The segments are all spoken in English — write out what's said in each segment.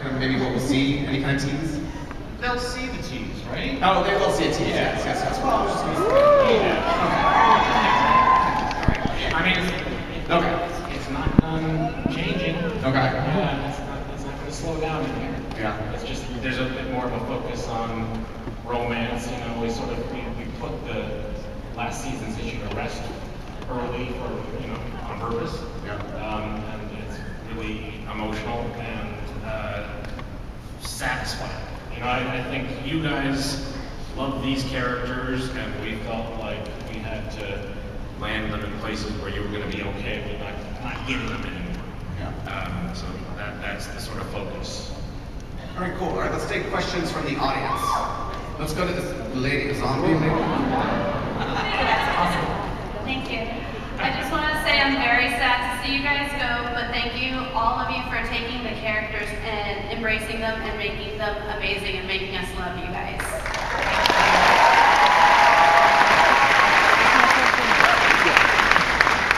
Maybe what we'll see, any kind of tease? They'll see the tease, right? Oh, they will see a tease, yes. Well, I was just gonna say. I mean, Okay. it's not changing. Okay. Yeah, it's not going to slow down in here. Yeah. It's just, there's a bit more of a focus on romance. You know, we put the last season's issue to rest early on purpose. Yeah. And it's really emotional and satisfying. You know, I think you guys love these characters, and we felt like we had to land them in places where you were going to be okay with not getting them anymore. Yeah. So that's the sort of focus. All right, cool. All right, let's take questions from the audience. Let's go to this lady, zombie lady. That's awesome. Thank you. I just want to say I'm very sad to see you guys go, but thank you, all of you, for taking the characters and embracing them and making them amazing and making us love you guys.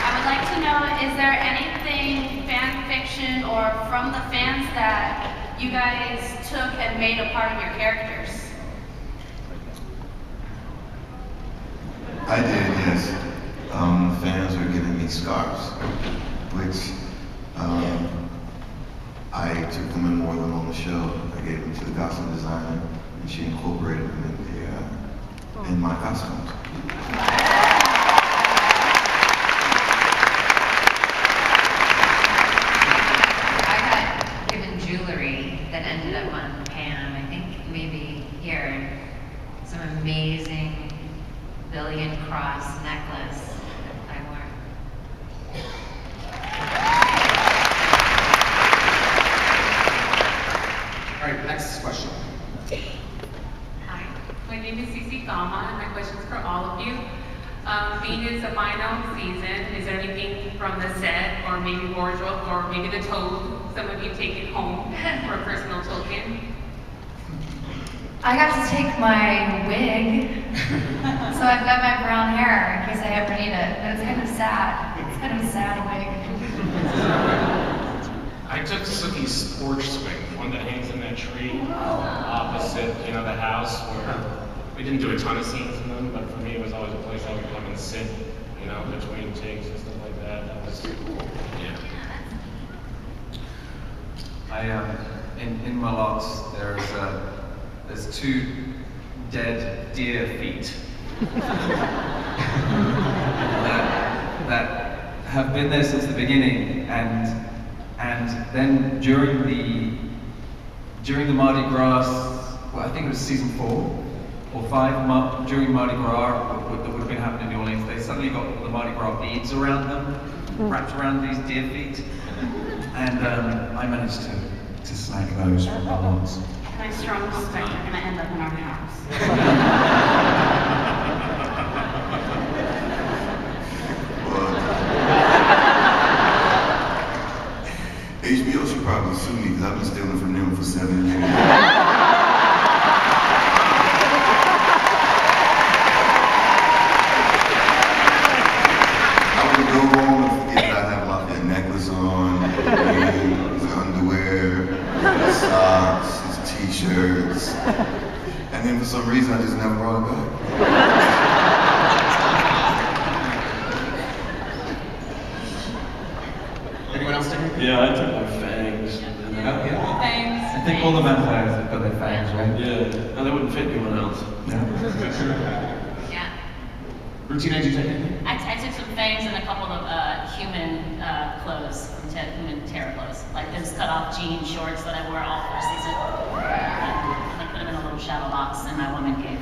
I would like to know, is there anything fan fiction or from the fans that you guys took and made a part of your characters? I did, yes. Fans were giving me scarves, which I took them in more than on the show. I gave them to the costume designer, and she incorporated them in my costumes. I got given jewelry that ended up on Pam, I think maybe here, some amazing billion cross necklace that I wore. All right, next question. Hi, my name is Cici Gama, and my question is for all of you. Being it's the final season, is there anything from the set, or maybe wardrobe, or maybe the tote, some of you take it home for a personal token? I got to take my wig, so I've got my brown hair in case I ever need it, but it's kind of sad. It's kind of a sad wig. I took Sookie's porch swing, one that hangs in that tree opposite, the house, where we didn't do a ton of scenes in them, but for me it was always a place I would come and sit, between takes and stuff like that. That was cool. Yeah. In my lots, there's 2 dead deer feet that have been there since the beginning, and then during the Mardi Gras, well, I think it was season 4 or 5, during Mardi Gras that would have been happening in New Orleans, they suddenly got the Mardi Gras beads around them, wrapped around these deer feet, and I managed to snag those from my lots. I strongly suspect you're going to end up in our house. HBO should probably sue me because I've been stealing from them for 7 years. I would go home and forget that I have a lot of necklace on, rings, underwear, socks, t-shirts, and then for some reason I just never brought it back. Anyone else take it? Yeah, I took my fangs. Yeah. Thanks. I think all the vampires have got their fangs, right? Yeah, and they wouldn't fit anyone else. Yeah. Rutina, did you take anything? I took some fangs and a couple of human clothes, human terror clothes, like those cut-off jean shorts that I wore all first season. I put them in a little shadow box in my woman cave.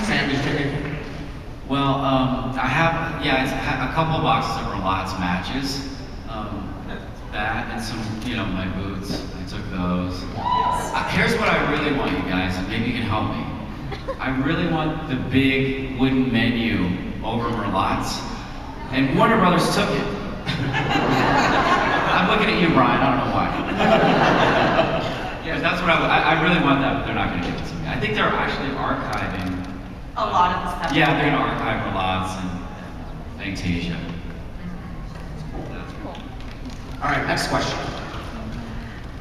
Sam, did you take anything? Well, I have, it's a couple of boxes of Relat's matches. That and some, my boots. I took those. Here's what I really want, you guys, and maybe you can help me. I really want the big wooden menu over Relat's, and Warner Brothers took it. I'm looking at you, Brian. I don't know why. Yeah, that's what I really want that, but they're not going to give it to me. I think they're actually archiving A lot of the stuff. Yeah, they're gonna archive Relat's and Fantasia. All right, next question.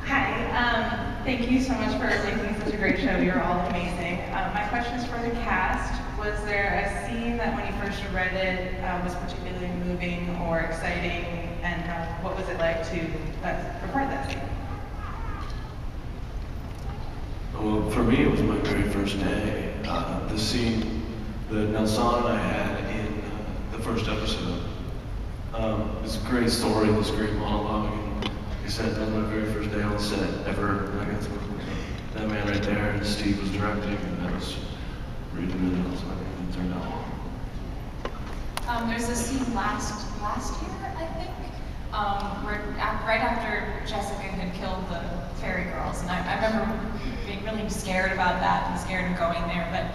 Hi, thank you so much for making such a great show. You're all amazing. My question is for the cast. Was there a scene that when you first read it was particularly moving or exciting, and what was it like to record that scene? Well, for me, it was my very first day. The scene that Nelson and I had in the first episode. It's a great story, this great monologue. And like I said, that was my very first day on set ever. And I got to work with that man right there, and Steve was directing, and that was really, really awesome. I think it turned out. There's a scene last year, I think, where right after Jessica had killed the fairy girls, and I remember being really scared about that and scared of going there, but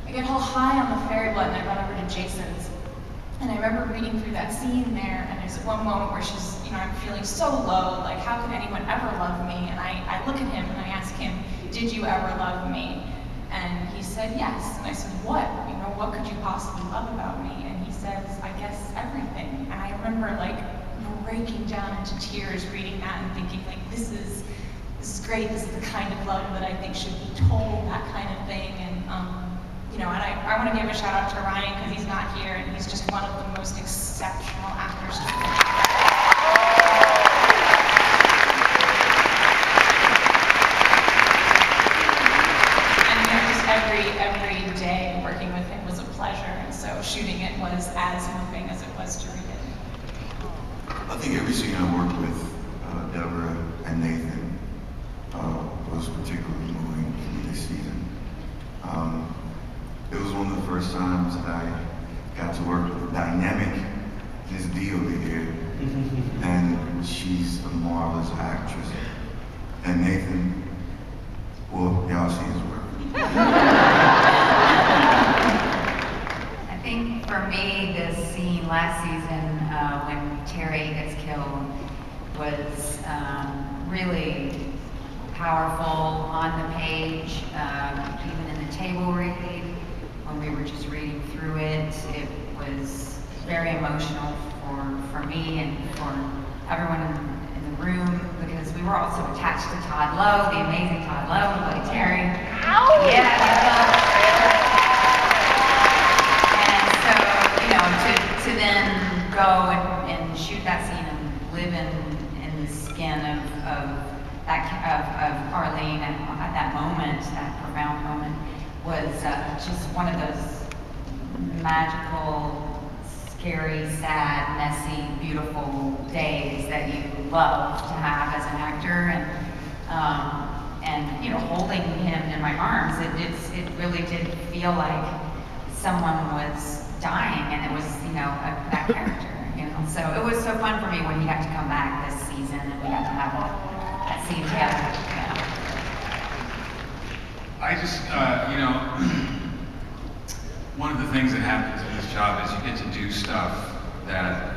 I get all high on the fairy blood and I run over to Jason's, and I remember reading through that scene there, and there's one moment where she's, I'm feeling so low, like how could anyone ever love me? And I look at him and I ask him, did you ever love me? And he said yes, and I said, what? What could you possibly love about me? And he says, I guess everything. And I remember like breaking down into tears reading that and thinking like, this is great, this is the kind of love that I think should be told, that kind of thing. And and I want to give a shout out to Ryan because he's not here and he's just one of the most exceptional actors to every day working with him was a pleasure, and so shooting it was as moving as it was to read it. I think every scene I worked with Deborah and Nathan was particularly moving for me this season. It was one of the first times that I got to work with a dynamic Miss D over here, and she's a marvelous actress. And Nathan, well, y'all see his work. I think for me, this scene last season when Terry gets killed was really powerful on the page, even in the table read. When we were just reading through it, it was very emotional for me and for everyone in the room because we were also attached to Todd Lowe, the amazing Todd Lowe, who played Terry. Ow! Yeah, and so, to then go and shoot that scene and live in the skin of Arlene at that moment, that profound moment, was just one of those magical, scary, sad, messy, beautiful days that you love to have as an actor. And holding him in my arms, it really did feel like someone was dying, and it was that character. So it was so fun for me when he got to come back this season, and we got to have that scene together. I just, one of the things that happens in this job is you get to do stuff that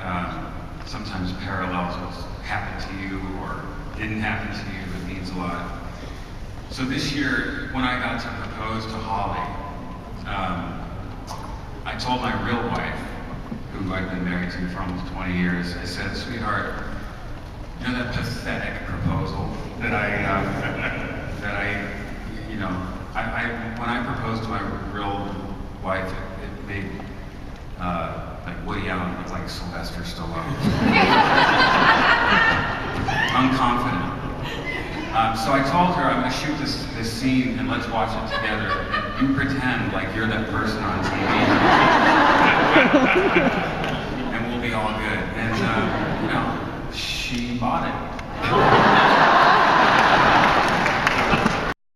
sometimes parallels what's happened to you or didn't happen to you. It means a lot. So this year, when I got to propose to Holly, I told my real wife, who I've been married to for almost 20 years, I said, sweetheart, you know that pathetic proposal that when I proposed to my real wife, it made like Woody Allen look like Sylvester Stallone. Unconfident. So I told her, I'm going to shoot this scene and let's watch it together. And you pretend like you're that person on TV. And we'll be all good. And, she bought it.